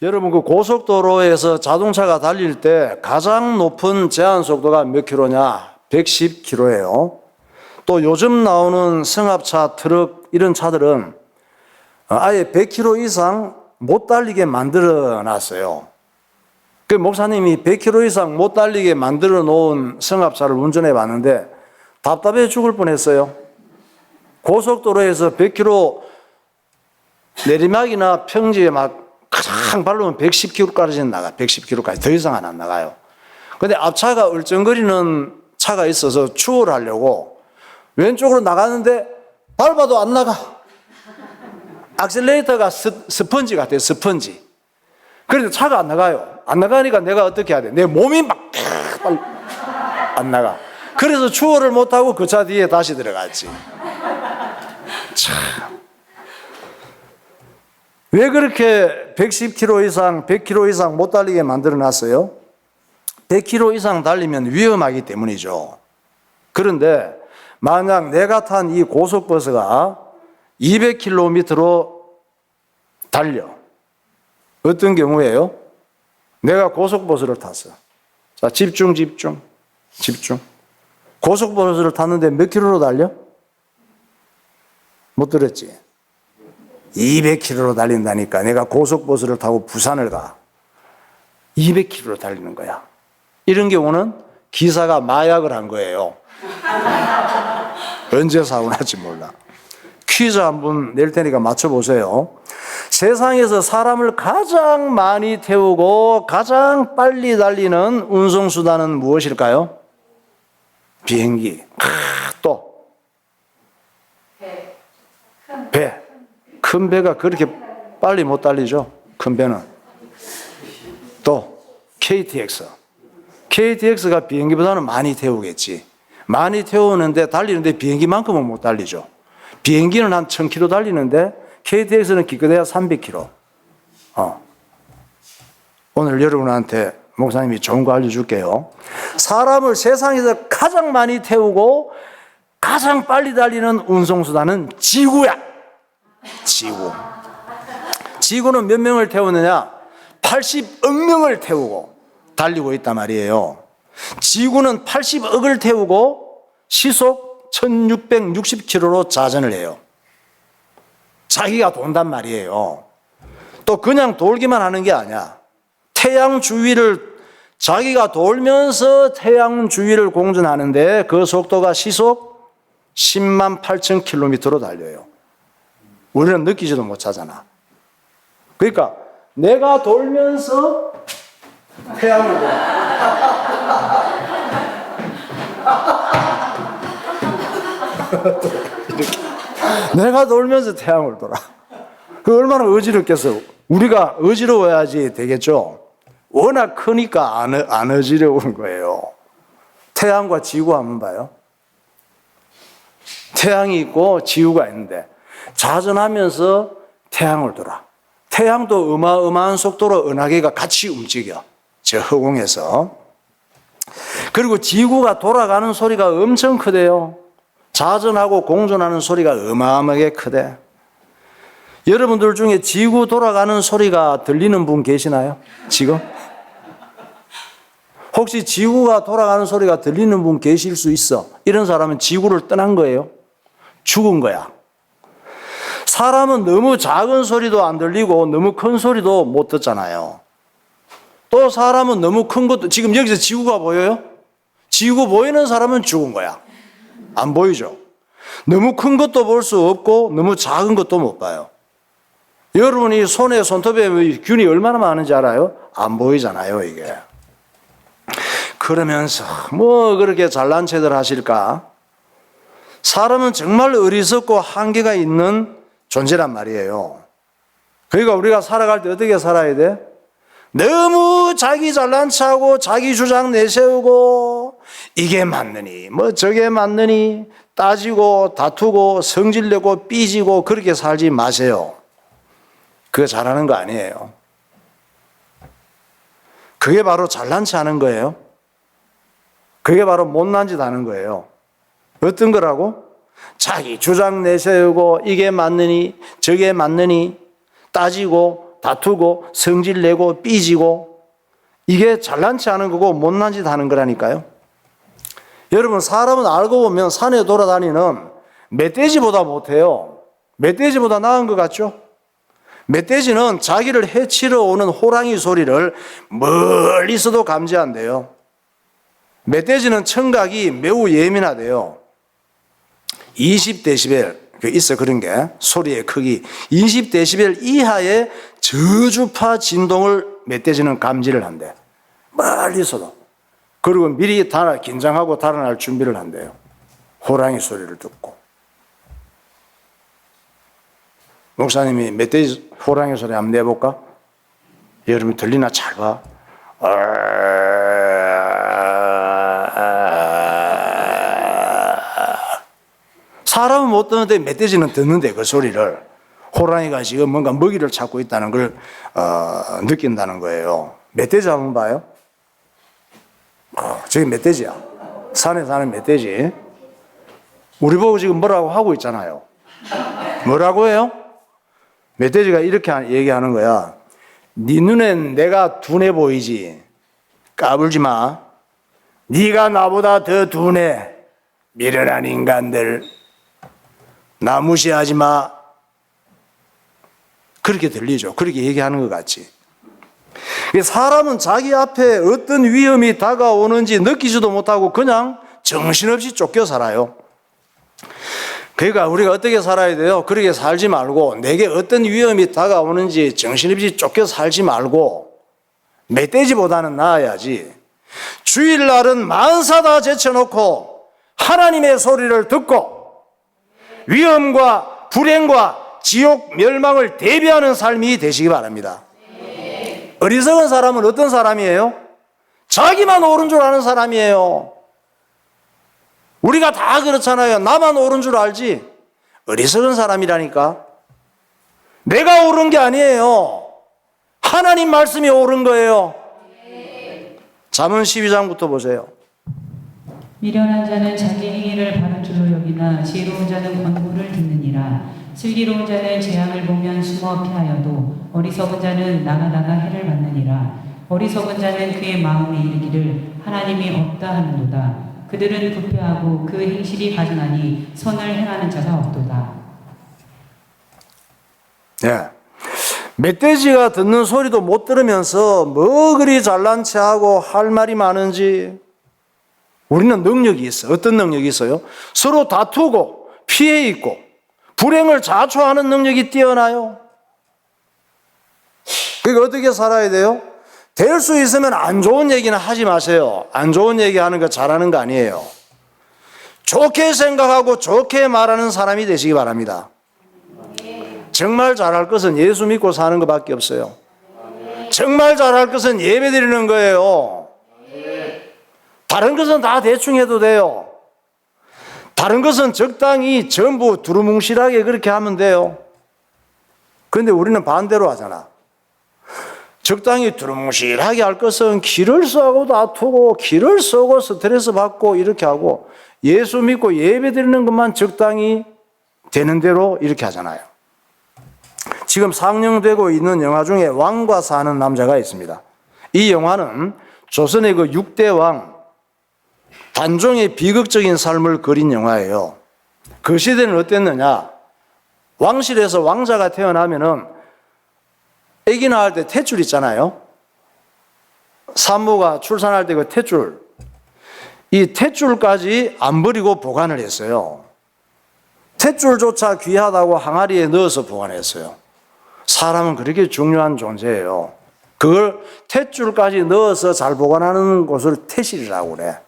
여러분, 그 고속도로에서 자동차가 달릴 때 가장 높은 제한 속도가 몇 킬로냐? 110km예요. 또 요즘 나오는 승합차, 트럭 이런 차들은 아예 100km 이상 못 달리게 만들어 놨어요. 그 목사님이 100km 이상 못 달리게 만들어 놓은 승합차를 운전해 봤는데 답답해 죽을 뻔했어요. 고속도로에서 100km 내리막이나 평지에 막 가장 바르면 110km까지는 나가. 110km까지 더 이상은 안 나가요. 근데 앞차가 얼쩡거리는 차가 있어서 추월을 하려고 왼쪽으로 나가는데 밟아도 안 나가. 악셀레이터가 스펀지 같아요. 스펀지. 그런데 차가 안 나가요. 안 나가니까 내가 어떻게 해야 돼? 내 몸이 막 안 나가. 그래서 추월을 못하고 그 차 뒤에 다시 들어갔지. 참. 왜 그렇게 110km 이상, 100km 이상 못 달리게 만들어 놨어요? 100km 이상 달리면 위험하기 때문이죠. 그런데 만약 내가 탄 이 고속버스가 200km로 달려. 어떤 경우에요? 내가 고속버스를 탔어. 자, 집중. 고속버스를 탔는데 몇 킬로로 달려? 못 들었지? 200km로 달린다니까. 내가 고속버스를 타고 부산을 가. 200km로 달리는 거야. 이런 경우는 기사가 마약을 한 거예요. 언제 사고 날지 몰라. 퀴즈 한번 낼 테니까 맞춰보세요. 세상에서 사람을 가장 많이 태우고 가장 빨리 달리는 운송수단은 무엇일까요? 비행기. 또 배. 큰 배가 그렇게 빨리 못 달리죠. 큰 배는. 또 KTX. KTX가 비행기보다는 많이 태우겠지. 많이 태우는데 달리는데 비행기만큼은 못 달리죠. 비행기는 한 1000km 달리는데 KTX는 기껏해야 300km. 오늘 여러분한테 목사님이 좋은 거 알려줄게요. 사람을 세상에서 가장 많이 태우고 가장 빨리 달리는 운송수단은 지구야. 지구는 몇 명을 태우느냐? 80억 명을 태우고 달리고 있단 말이에요. 지구는 80억을 태우고 시속 1660km로 자전을 해요. 자기가 돈단 말이에요. 또 그냥 돌기만 하는 게 아니야. 태양 주위를 자기가 돌면서 태양 주위를 공전하는데 그 속도가 시속 10만 8천 킬로미터로 달려요. 우리는 느끼지도 못하잖아. 그러니까 내가 돌면서 태양을 돌아. 이렇게. 내가 돌면서 태양을 돌아. 그 얼마나 어지럽겠어. 우리가 어지러워야지 되겠죠. 워낙 크니까 안 어지러운 거예요. 태양과 지구 한번 봐요. 태양이 있고 지구가 있는데 자전하면서 태양을 돌아. 태양도 어마어마한 속도로 은하계가 같이 움직여. 저 허공에서. 그리고 지구가 돌아가는 소리가 엄청 크대요. 자전하고 공전하는 소리가 어마어마하게 크대. 여러분들 중에 지구 돌아가는 소리가 들리는 분 계시나요? 지금? 혹시 지구가 돌아가는 소리가 들리는 분 계실 수 있어? 이런 사람은 지구를 떠난 거예요. 죽은 거야. 사람은 너무 작은 소리도 안 들리고 너무 큰 소리도 못 듣잖아요. 또 사람은 너무 큰 것도, 지금 여기서 지구가 보여요? 지구 보이는 사람은 죽은 거야. 안 보이죠? 너무 큰 것도 볼 수 없고 너무 작은 것도 못 봐요. 여러분이 손에 손톱에 균이 얼마나 많은지 알아요? 안 보이잖아요, 이게. 그러면서 뭐 그렇게 잘난 체들 하실까? 사람은 정말 어리석고 한계가 있는 존재란 말이에요. 그러니까 우리가 살아갈 때 어떻게 살아야 돼? 너무 자기 잘난 체하고 자기 주장 내세우고 이게 맞느니 뭐 저게 맞느니 따지고 다투고 성질내고 삐지고 그렇게 살지 마세요. 그거 잘하는 거 아니에요. 그게 바로 잘난 체 하는 거예요. 그게 바로 못난 짓 하는 거예요. 어떤 거라고? 자기 주장 내세우고 이게 맞느니 저게 맞느니 따지고 다투고 성질 내고 삐지고 이게 잘난치 않은 거고 못난 짓 하는 거라니까요. 여러분, 사람은 알고 보면 산에 돌아다니는 멧돼지보다 못해요. 멧돼지보다 나은 것 같죠? 멧돼지는 자기를 해치러 오는 호랑이 소리를 멀리서도 감지한대요. 멧돼지는 청각이 매우 예민하대요. 20데시벨 있어, 그런 게 소리의 크기 20데시벨 이하의 저주파 진동을 멧돼지는 감지를 한대. 멀리서도. 그리고 미리 긴장하고 달아날 준비를 한대요. 호랑이 소리를 듣고. 목사님이 멧돼지 호랑이 소리 한번 내볼까? 여러분 들리나 잘 봐. 사람은 못 듣는데 멧돼지는 듣는데 그 소리를. 호랑이가 지금 뭔가 먹이를 찾고 있다는 걸 느낀다는 거예요. 멧돼지 한번 봐요. 저기 멧돼지야. 산에 사는 멧돼지. 우리 보고 지금 뭐라고 하고 있잖아요. 뭐라고 해요? 멧돼지가 이렇게 얘기하는 거야. 네 눈엔 내가 둔해 보이지? 까불지 마. 네가 나보다 더 둔해. 미련한 인간들. 나 무시하지 마. 그렇게 들리죠. 그렇게 얘기하는 것 같지. 사람은 자기 앞에 어떤 위험이 다가오는지 느끼지도 못하고 그냥 정신없이 쫓겨 살아요. 그러니까 우리가 어떻게 살아야 돼요? 그렇게 살지 말고 내게 어떤 위험이 다가오는지 정신없이 쫓겨 살지 말고 멧돼지보다는 나아야지. 주일날은 만사 다 제쳐놓고 하나님의 소리를 듣고 위험과 불행과 지옥 멸망을 대비하는 삶이 되시기 바랍니다. 어리석은 사람은 어떤 사람이에요? 자기만 옳은 줄 아는 사람이에요. 우리가 다 그렇잖아요. 나만 옳은 줄 알지. 어리석은 사람이라니까. 내가 옳은 게 아니에요. 하나님 말씀이 옳은 거예요. 잠언 12장부터 보세요. 미련한 자는 자기 행위를 바른 줄로 여기나 지혜로운 자는 권고를 듣느니라. 슬기로운 자는 재앙을 보면 숨어 피하여도 어리석은 자는 나가다가 해를 받느니라. 어리석은 자는 그의 마음에 이르기를 하나님이 없다 하는도다. 그들은 부패하고 그 행실이 가증하니 선을 행하는 자가 없도다. 네. 멧돼지가 듣는 소리도 못 들으면서 뭐 그리 잘난 체하고 할 말이 많은지. 우리는 능력이 있어요. 어떤 능력이 있어요? 서로 다투고 피해 있고 불행을 자초하는 능력이 뛰어나요. 그러니까 어떻게 살아야 돼요? 될 수 있으면 안 좋은 얘기는 하지 마세요. 안 좋은 얘기 하는 거 잘하는 거 아니에요. 좋게 생각하고 좋게 말하는 사람이 되시기 바랍니다. 정말 잘할 것은 예수 믿고 사는 것밖에 없어요. 정말 잘할 것은 예배 드리는 거예요. 다른 것은 다 대충 해도 돼요. 다른 것은 적당히 전부 두루뭉실하게 그렇게 하면 돼요. 그런데 우리는 반대로 하잖아. 적당히 두루뭉실하게 할 것은 길을 쏘고 다투고 길을 쏘고 스트레스 받고 이렇게 하고 예수 믿고 예배 드리는 것만 적당히 되는 대로 이렇게 하잖아요. 지금 상영되고 있는 영화 중에 왕과 사는 남자가 있습니다. 이 영화는 조선의 그 6대 왕 단종의 비극적인 삶을 그린 영화예요. 그 시대는 어땠느냐? 왕실에서 왕자가 태어나면은 아기 낳을 때 탯줄 있잖아요. 산모가 출산할 때 그 탯줄, 이 탯줄까지 안 버리고 보관을 했어요. 탯줄조차 귀하다고 항아리에 넣어서 보관했어요. 사람은 그렇게 중요한 존재예요. 그걸 탯줄까지 넣어서 잘 보관하는 곳을 태실이라고 그래.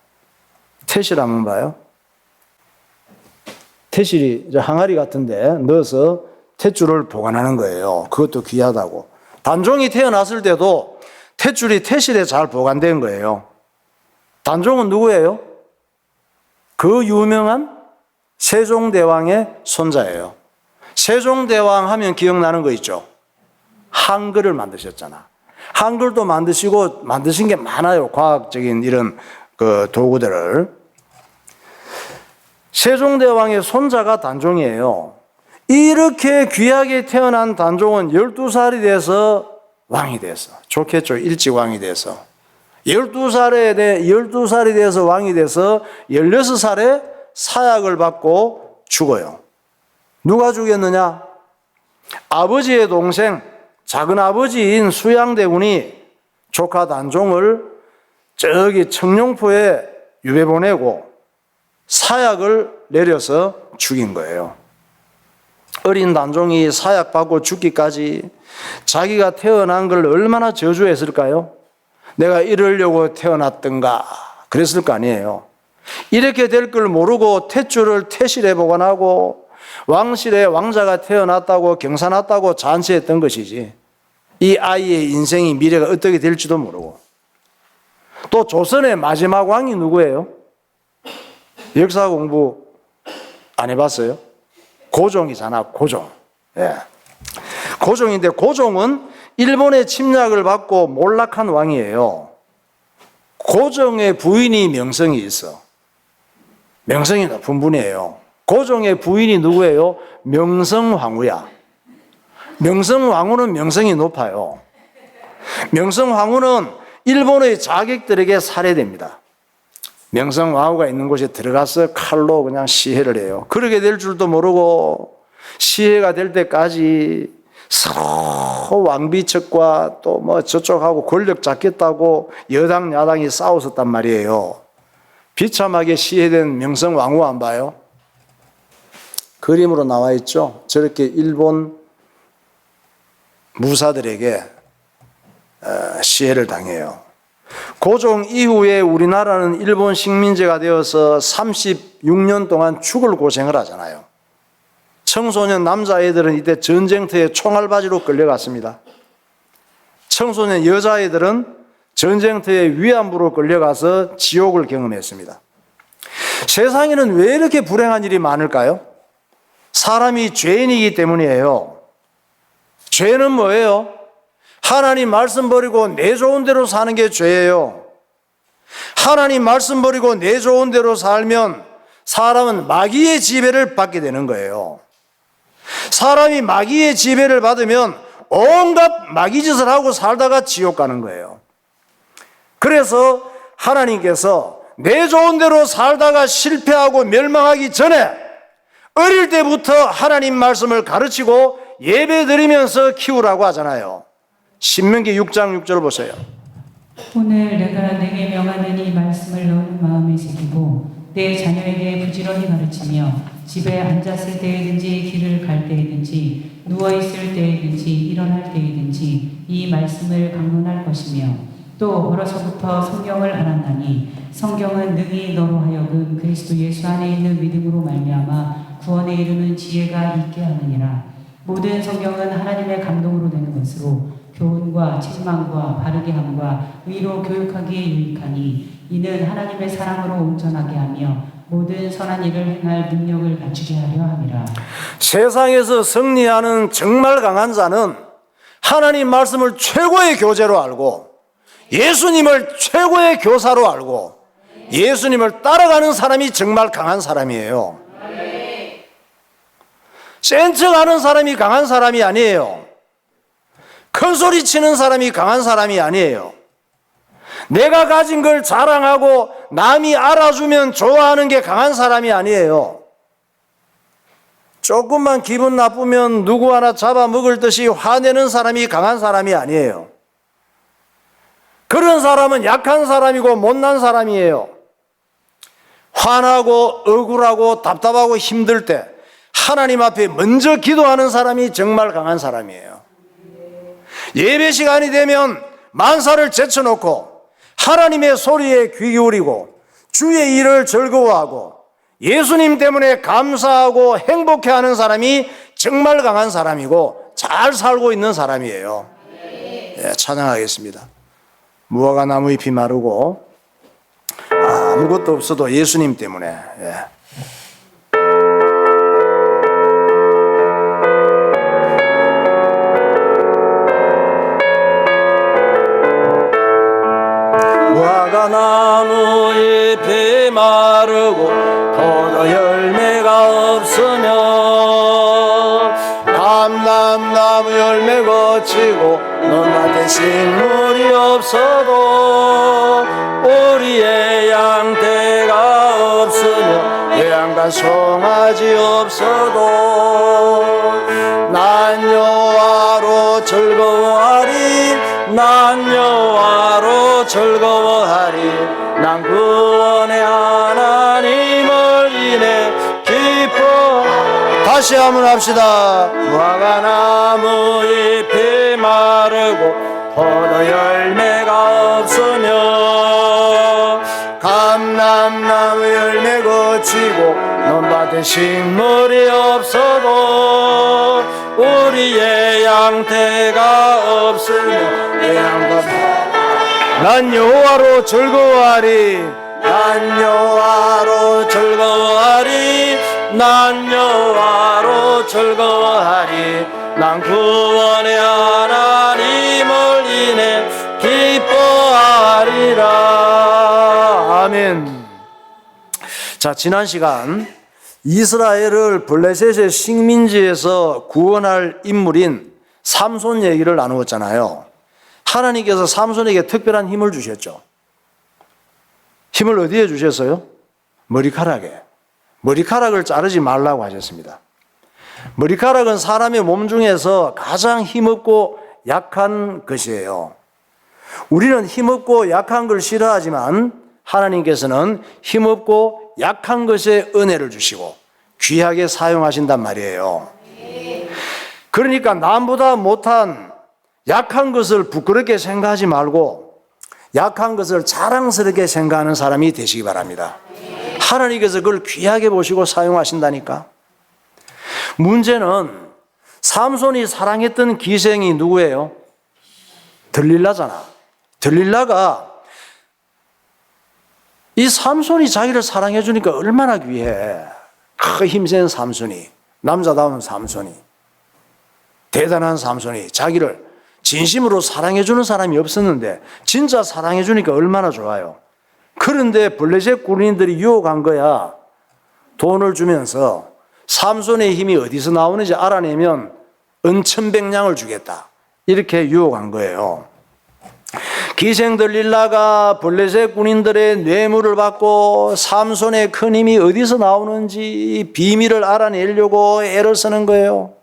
태실 한번 봐요. 태실이 항아리 같은데 넣어서 탯줄을 보관하는 거예요. 그것도 귀하다고. 단종이 태어났을 때도 탯줄이 태실에 잘 보관된 거예요. 단종은 누구예요? 그 유명한 세종대왕의 손자예요. 세종대왕 하면 기억나는 거 있죠? 한글을 만드셨잖아. 한글도 만드시고 만드신 게 많아요. 과학적인 이런 그 도구들을. 세종대왕의 손자가 단종이에요. 이렇게 귀하게 태어난 단종은 12살이 돼서 왕이 돼서, 좋겠죠. 일찍 왕이 돼서. 12살이 돼서 왕이 돼서 16살에 사약을 받고 죽어요. 누가 죽였느냐? 아버지의 동생, 작은 아버지인 수양대군이 조카 단종을 저기 청룡포에 유배 보내고 사약을 내려서 죽인 거예요. 어린 단종이 사약 받고 죽기까지 자기가 태어난 걸 얼마나 저주했을까요? 내가 이러려고 태어났던가 그랬을 거 아니에요. 이렇게 될 걸 모르고 탯줄을 태실에 보관하고 왕실에 왕자가 태어났다고 경사났다고 잔치했던 것이지, 이 아이의 인생이 미래가 어떻게 될지도 모르고. 또 조선의 마지막 왕이 누구예요? 역사 공부 안 해봤어요? 고종이잖아, 고종. 예. 고종인데, 고종은 일본의 침략을 받고 몰락한 왕이에요. 고종의 부인이 명성이 있어. 명성이 높은 분이에요. 고종의 부인이 누구예요? 명성황후야. 명성황후는 명성이 높아요. 명성황후는 일본의 자객들에게 살해됩니다. 명성황후가 있는 곳에 들어가서 칼로 그냥 시해를 해요. 그렇게 될 줄도 모르고 시해가 될 때까지 서로 왕비측과 또 뭐 저쪽하고 권력 잡겠다고 여당 야당이 싸웠었단 말이에요. 비참하게 시해된 명성황후 안 봐요? 그림으로 나와 있죠. 저렇게 일본 무사들에게 시해를 당해요. 고종 이후에 우리나라는 일본 식민지가 되어서 36년 동안 죽을 고생을 하잖아요. 청소년 남자애들은 이때 전쟁터에 총알바지로 끌려갔습니다. 청소년 여자애들은 전쟁터에 위안부로 끌려가서 지옥을 경험했습니다. 세상에는 왜 이렇게 불행한 일이 많을까요? 사람이 죄인이기 때문이에요. 죄는 뭐예요? 하나님 말씀 버리고 내 좋은 대로 사는 게 죄예요. 하나님 말씀 버리고 내 좋은 대로 살면 사람은 마귀의 지배를 받게 되는 거예요. 사람이 마귀의 지배를 받으면 온갖 마귀짓을 하고 살다가 지옥 가는 거예요. 그래서 하나님께서 내 좋은 대로 살다가 실패하고 멸망하기 전에 어릴 때부터 하나님 말씀을 가르치고 예배 드리면서 키우라고 하잖아요. 신명기 6장 6절 보세요. 오늘 내가 내게 명하는 이 말씀을 너는 마음에 새기고 내 자녀에게 부지런히 가르치며 집에 앉았을 때이든지 길을 갈 때이든지 누워있을 때이든지 일어날 때이든지 이 말씀을 강론할 것이며 또 어려서부터 성경을 알았나니 성경은 능히 너로 하여금 그리스도 예수 안에 있는 믿음으로 말미암아 구원에 이르는 지혜가 있게 하느니라. 모든 성경은 하나님의 감동으로 되는 것으로 교훈과 책망과 바르게 함과 의로 교육하기에 유익하니 이는 하나님의 사랑으로 온전하게 하며 모든 선한 일을 행할 능력을 갖추게 하려 함이라. 세상에서 승리하는 정말 강한 자는 하나님 말씀을 최고의 교재로 알고 예수님을 최고의 교사로 알고 예수님을 따라가는 사람이 정말 강한 사람이에요. 센 척하는 사람이 강한 사람이 아니에요. 큰 소리 치는 사람이 강한 사람이 아니에요. 내가 가진 걸 자랑하고 남이 알아주면 좋아하는 게 강한 사람이 아니에요. 조금만 기분 나쁘면 누구 하나 잡아먹을 듯이 화내는 사람이 강한 사람이 아니에요. 그런 사람은 약한 사람이고 못난 사람이에요. 화나고 억울하고 답답하고 힘들 때 하나님 앞에 먼저 기도하는 사람이 정말 강한 사람이에요. 예배 시간이 되면 만사를 제쳐놓고 하나님의 소리에 귀 기울이고 주의 일을 즐거워하고 예수님 때문에 감사하고 행복해하는 사람이 정말 강한 사람이고 잘 살고 있는 사람이에요. 네, 찬양하겠습니다. 무화과 나무 잎이 마르고 아무것도 없어도 예수님 때문에. 예. 무화과 나무 잎이 마르고 포도 열매가 없으며 감람나무 열매 거치고 논밭에 식물이 없어도 우리의 양떼가 없으며 외양간 송아지 없어도 난 여호와로 즐거워하리 난 여호와로 즐거워하리 난 구원의 하나님을 인해 기뻐. 다시 한번 합시다. 무화과 나무 잎이 마르고 포도 열매가 없으며 감람나무 열매 거치고 논밭에 식물이 없어도 우리의 양떼가 없으며 내 양과 난 여호와로 즐거워하리 난 여호와로 즐거워하리 난 여호와로 즐거워하리 난 구원의 하나님을 인해 기뻐하리라. 아멘. 자, 지난 시간 이스라엘을 블레셋의 식민지에서 구원할 인물인 삼손 얘기를 나누었잖아요. 하나님께서 삼손에게 특별한 힘을 주셨죠. 힘을 어디에 주셨어요? 머리카락에. 머리카락을 자르지 말라고 하셨습니다. 머리카락은 사람의 몸 중에서 가장 힘없고 약한 것이에요. 우리는 힘없고 약한 걸 싫어하지만 하나님께서는 힘없고 약한 것에 은혜를 주시고 귀하게 사용하신단 말이에요. 그러니까 남보다 못한 약한 것을 부끄럽게 생각하지 말고 약한 것을 자랑스럽게 생각하는 사람이 되시기 바랍니다. 하나님께서 그걸 귀하게 보시고 사용하신다니까. 문제는 삼손이 사랑했던 기생이 누구예요? 들릴라잖아. 들릴라가 이 삼손이 자기를 사랑해 주니까 얼마나 귀해. 그 힘센 삼손이, 남자다운 삼손이, 대단한 삼손이 자기를 진심으로 사랑해 주는 사람이 없었는데 진짜 사랑해 주니까 얼마나 좋아요. 그런데 블레셋 군인들이 유혹한 거야. 돈을 주면서 삼손의 힘이 어디서 나오는지 알아내면 은천백냥을 주겠다. 이렇게 유혹한 거예요. 기생 들릴라가 블레셋 군인들의 뇌물을 받고 삼손의 큰 힘이 어디서 나오는지 비밀을 알아내려고 애를 쓰는 거예요.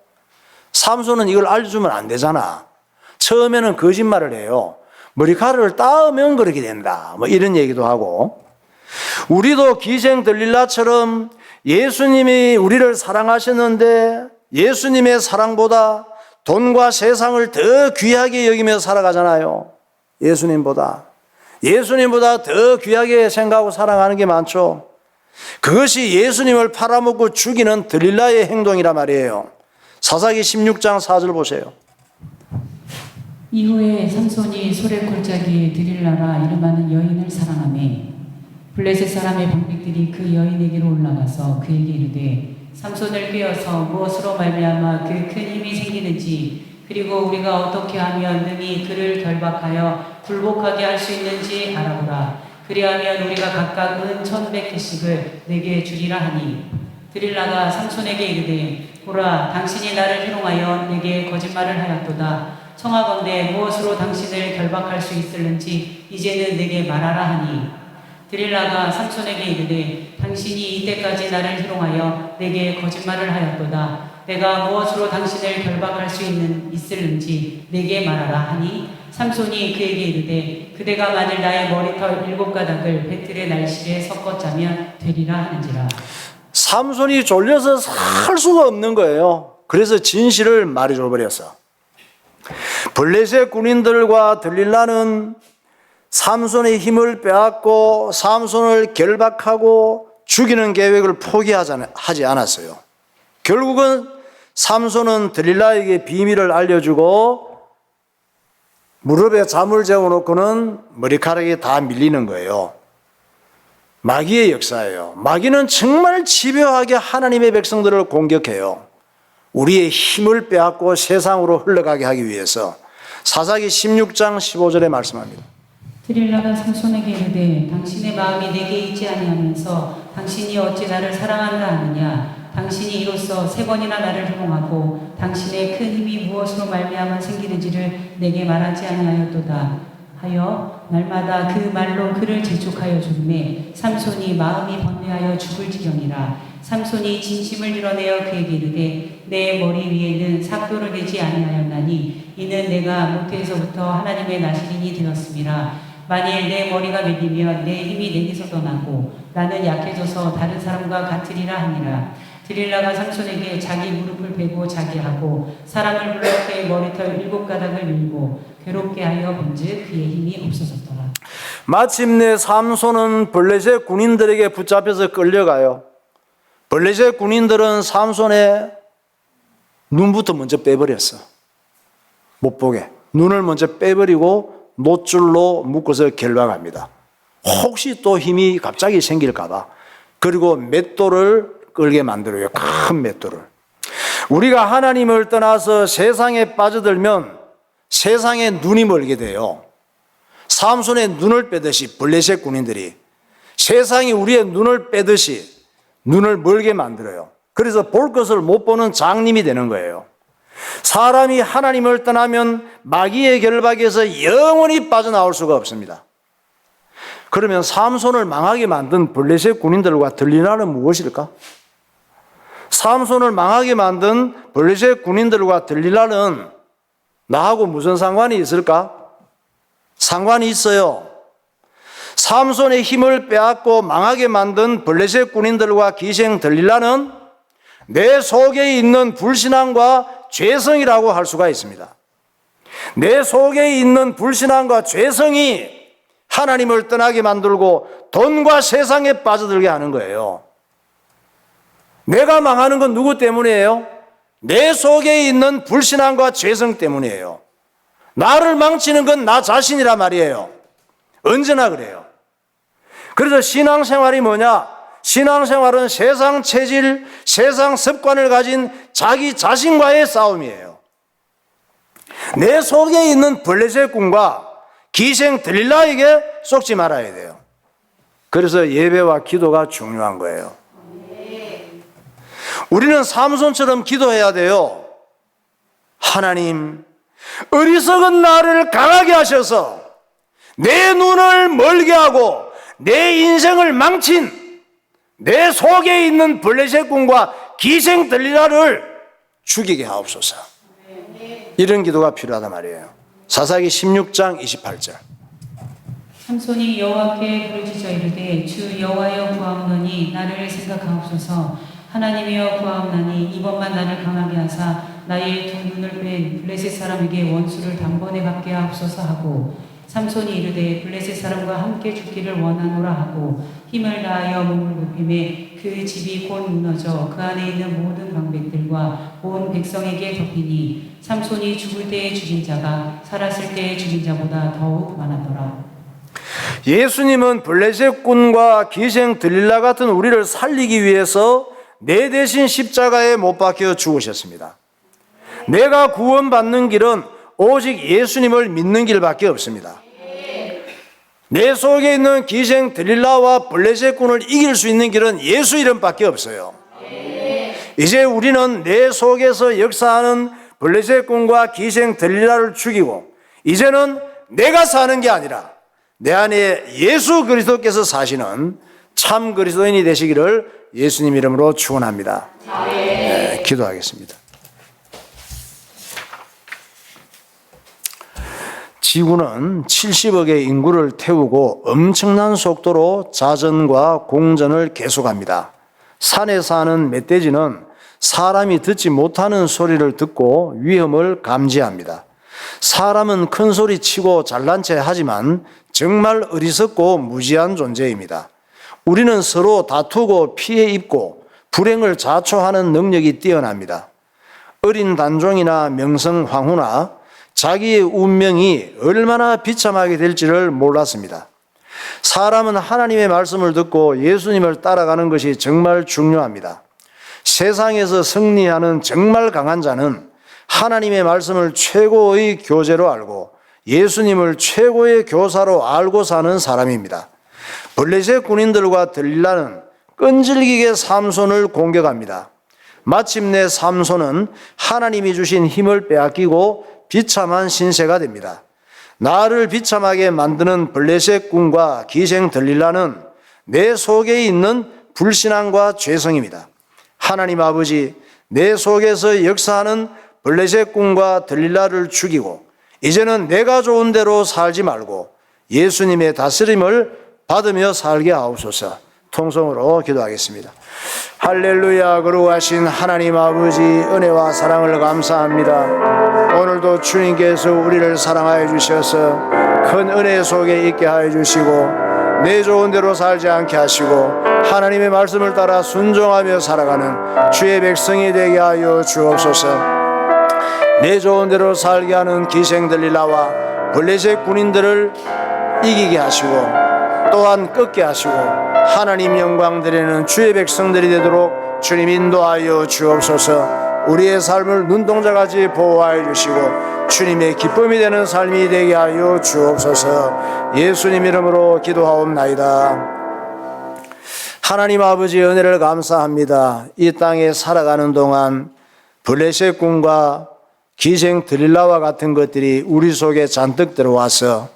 삼손은 이걸 알려주면 안 되잖아. 처음에는 거짓말을 해요. 머리카락을 따으면 그렇게 된다. 뭐 이런 얘기도 하고. 우리도 기생 들릴라처럼 예수님이 우리를 사랑하셨는데 예수님의 사랑보다 돈과 세상을 더 귀하게 여기며 살아가잖아요. 예수님보다 더 귀하게 생각하고 사랑하는 게 많죠. 그것이 예수님을 팔아먹고 죽이는 들릴라의 행동이란 말이에요. 사사기 16장 4절 보세요. 이후에 삼손이 소래 골짜기에 들릴라라 이름하는 여인을 사랑하매 블레셋 사람의 방백들이 그 여인에게로 올라가서 그에게 이르되 삼손을 꿰어서 무엇으로 말미암아 그 큰 힘이 생기는지 그리고 우리가 어떻게 하면 능히 그를 결박하여 굴복하게 할 수 있는지 알아보라. 그리하면 우리가 각각 은 1,100개씩을 내게 주리라 하니 들릴라가 삼손에게 이르되 보라 당신이 나를 희롱하여 내게 거짓말을 하였도다. 청하건대 무엇으로 당신을 결박할 수 있을는지 이제는 내게 말하라 하니 들릴라가 삼손에게 이르되 당신이 이때까지 나를 희롱하여 내게 거짓말을 하였도다. 내가 무엇으로 당신을 결박할 수 있을는지 내게 말하라 하니 삼손이 그에게 이르되 그대가 만일 나의 머리털 7가닥을 배틀의 날실에 섞어 짜면 되리라 하는지라. 삼손이 졸려서 살 수가 없는 거예요. 그래서 진실을 말해줘 버렸어. 블레셋 군인들과 들릴라는 삼손의 힘을 빼앗고 삼손을 결박하고 죽이는 계획을 포기하지 않았어요. 결국은 삼손은 들릴라에게 비밀을 알려주고 무릎에 잠을 재워놓고는 머리카락이 다 밀리는 거예요. 마귀의 역사예요. 마귀는 정말 집요하게 하나님의 백성들을 공격해요. 우리의 힘을 빼앗고 세상으로 흘러가게 하기 위해서. 사사기 16장 15절에 말씀합니다. 들릴라가 삼손에게 이르되 당신의 마음이 내게 있지 아니하면서 당신이 어찌 나를 사랑한다 하느냐. 당신이 이로써 3번이나 나를 희롱하고 당신의 큰 힘이 무엇으로 말미암아 생기는지를 내게 말하지 아니하였도다 하여 날마다 그 말로 그를 재촉하여 죽매 삼손이 마음이 번뇌하여 죽을 지경이라. 삼손이 진심을 드러내어 그에게 이르되 내 머리 위에는 삭도를 내지 아니하였나니 이는 내가 모태에서부터 하나님의 나시린이 되었음이라. 만일 내 머리가 밀리면 내 힘이 내게서 떠나고 나는 약해져서 다른 사람과 같으리라 하니라. 드릴라가 삼손에게 자기 무릎을 베고 자게 하고 사람을 불러 그의 머리털 7가닥을 밀고 괴롭게 하여 본즉 그의 힘이 없어졌더라. 마침내 삼손은 블레셋 군인들에게 붙잡혀서 끌려가요. 블레셋 군인들은 삼손의 눈부터 먼저 빼버렸어. 못 보게. 눈을 먼저 빼버리고 노줄로 묶어서 결박합니다. 혹시 또 힘이 갑자기 생길까봐. 그리고 맷돌을 끌게 만들어요. 큰 맷돌을. 우리가 하나님을 떠나서 세상에 빠져들면 세상에 눈이 멀게 돼요. 삼손의 눈을 빼듯이 블레셋 군인들이 세상이 우리의 눈을 빼듯이 눈을 멀게 만들어요. 그래서 볼 것을 못 보는 장님이 되는 거예요. 사람이 하나님을 떠나면 마귀의 결박에서 영원히 빠져나올 수가 없습니다. 그러면 삼손을 망하게 만든 블레셋 군인들과 들리나는 무엇일까? 삼손을 망하게 만든 블레셋 군인들과 들리나는 나하고 무슨 상관이 있을까? 상관이 있어요. 삼손의 힘을 빼앗고 망하게 만든 블레셋 군인들과 기생 들릴라는 내 속에 있는 불신앙과 죄성이라고 할 수가 있습니다. 내 속에 있는 불신앙과 죄성이 하나님을 떠나게 만들고 돈과 세상에 빠져들게 하는 거예요. 내가 망하는 건 누구 때문이에요? 내 속에 있는 불신앙과 죄성 때문이에요. 나를 망치는 건 나 자신이란 말이에요. 언제나 그래요. 그래서 신앙생활이 뭐냐? 신앙생활은 세상 체질, 세상 습관을 가진 자기 자신과의 싸움이에요. 내 속에 있는 블레셋 군과 기생 들릴라에게 속지 말아야 돼요. 그래서 예배와 기도가 중요한 거예요. 우리는 삼손처럼 기도해야 돼요. 하나님, 어리석은 나를 강하게 하셔서 내 눈을 멀게 하고 내 인생을 망친 내 속에 있는 블레셋 군과 기생 들리라를 죽이게 하옵소서. 이런 기도가 필요하단 말이에요. 사사기 16장 28절. 삼손이 여호와께 부르짖어 이르되 주 여호와여 구하옵노니 나를 생각하옵소서. 하나님이여 구하옵나니 이번만 나를 강하게 하사 나의 두 눈을 뺀 블레셋 사람에게 원수를 단번에 갚게 하옵소서 하고 삼손이 이르되 블레셋 사람과 함께 죽기를 원하노라 하고 힘을 다하여 몸을 굽히매 그 집이 곧 무너져 그 안에 있는 모든 방백들과 온 백성에게 덮이니 삼손이 죽을 때에 죽인 자가 살았을 때에 죽인 자보다 더욱 많았더라. 예수님은 블레셋 군과 기생 들릴라 같은 우리를 살리기 위해서 내 대신 십자가에 못 박혀 죽으셨습니다. 내가 구원받는 길은 오직 예수님을 믿는 길밖에 없습니다. 내 속에 있는 기생 들릴라와 블레셋 군을 이길 수 있는 길은 예수 이름밖에 없어요. 이제 우리는 내 속에서 역사하는 블레셋 군과 기생 들릴라를 죽이고 이제는 내가 사는 게 아니라 내 안에 예수 그리스도께서 사시는 참 그리스도인이 되시기를 예수님 이름으로 축원합니다. 네, 기도하겠습니다. 지구는 70억의 인구를 태우고 엄청난 속도로 자전과 공전을 계속합니다. 산에 사는 멧돼지는 사람이 듣지 못하는 소리를 듣고 위험을 감지합니다. 사람은 큰 소리 치고 잘난 체 하지만 정말 어리석고 무지한 존재입니다. 우리는 서로 다투고 피해 입고 불행을 자초하는 능력이 뛰어납니다. 어린 단종이나 명성황후나 자기의 운명이 얼마나 비참하게 될지를 몰랐습니다. 사람은 하나님의 말씀을 듣고 예수님을 따라가는 것이 정말 중요합니다. 세상에서 승리하는 정말 강한 자는 하나님의 말씀을 최고의 교재로 알고 예수님을 최고의 교사로 알고 사는 사람입니다. 블레셋 군인들과 들릴라는 끈질기게 삼손을 공격합니다. 마침내 삼손은 하나님이 주신 힘을 빼앗기고 비참한 신세가 됩니다. 나를 비참하게 만드는 블레셋 군과 기생 들릴라는 내 속에 있는 불신앙과 죄성입니다. 하나님 아버지, 내 속에서 역사하는 블레셋 군과 들릴라를 죽이고 이제는 내가 좋은 대로 살지 말고 예수님의 다스림을 받으며 살게 하옵소서. 통성으로 기도하겠습니다. 할렐루야. 거룩하신 하나님 아버지, 은혜와 사랑을 감사합니다. 오늘도 주님께서 우리를 사랑하여 주셔서 큰 은혜 속에 있게 하여 주시고 내 좋은 대로 살지 않게 하시고 하나님의 말씀을 따라 순종하며 살아가는 주의 백성이 되게 하여 주옵소서. 내 좋은 대로 살게 하는 기생들릴라와 블레셋 군인들을 이기게 하시고 또한 꺾게 하시고 하나님 영광 드리는 주의 백성들이 되도록 주님 인도하여 주옵소서. 우리의 삶을 눈동자같이 보호하여 주시고 주님의 기쁨이 되는 삶이 되게 하여 주옵소서. 예수님 이름으로 기도하옵나이다. 하나님 아버지, 은혜를 감사합니다. 이 땅에 살아가는 동안 블레셋 군과 기생 들릴라와 같은 것들이 우리 속에 잔뜩 들어와서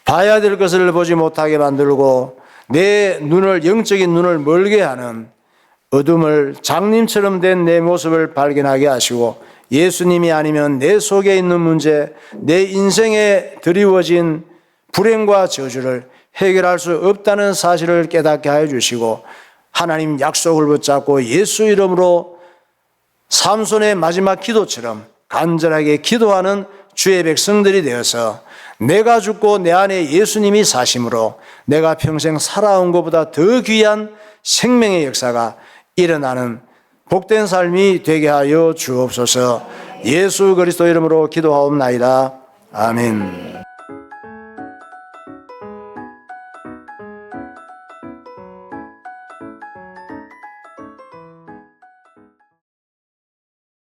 봐야 될 것을 보지 못하게 만들고 내 눈을, 영적인 눈을 멀게 하는 어둠을 장님처럼 된 내 모습을 발견하게 하시고 예수님이 아니면 내 속에 있는 문제, 내 인생에 드리워진 불행과 저주를 해결할 수 없다는 사실을 깨닫게 하여 주시고 하나님 약속을 붙잡고 예수 이름으로 삼손의 마지막 기도처럼 간절하게 기도하는 주의 백성들이 되어서 내가 죽고 내 안에 예수님이 사심으로 내가 평생 살아온 것보다 더 귀한 생명의 역사가 일어나는 복된 삶이 되게 하여 주옵소서. 예수 그리스도 이름으로 기도하옵나이다. 아멘.